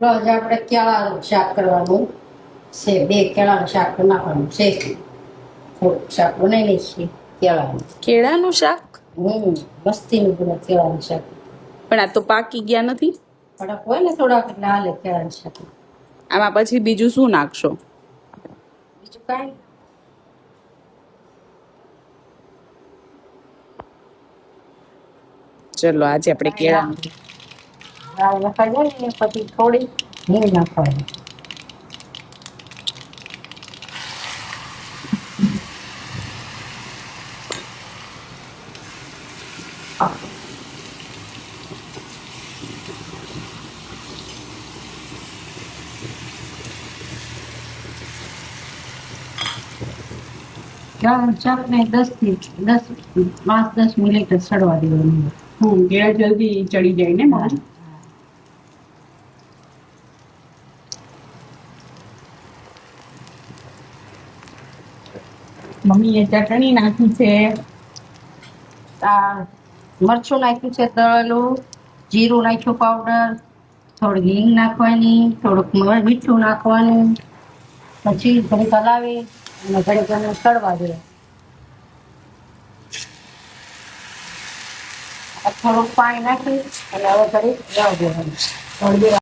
રોજ આપણે કેળાનું શાક કરવાનું છે. 2 કેળાનું શાક નાખવાનું છે. થોડુંક શાક બનાવી લઈશું કેળાનું. કેળાનું શાક? મસ્તીનું બને કેળાનું શાક. પણ આ તો પાકી ગયા નથી. કડક હોય ને થોડાક એટલે હાલે કેળાનું શાક. આમાં પછી બીજું શું નાખશો? બીજું કાંઈ ચલો આજે આપણે કેળાનું રાઈ નખાઈ જાય ને પછી થોડી હિંગ નાખવાની. કેળાનું શાક ને 5-10 મિનિટ જ સડવા દેવાનું. કેળા જલ્દી ચડી જાય ને બહુ. મમ્મીએ ચટણી નાખી છે. આ મરચું નાખ્યું છે તળેલું, જીરું નાખ્યું પાવડર, થોડી હિંગ નાખવાની, થોડુંક મીઠું નાખવાનું, પછી ઘડીક હલાવી અને ઘડીક એને તળવા દે. થોડુંક પાણી નાખી અને હવે ઘડીક રહેવા દેવાનું. થોડી દેર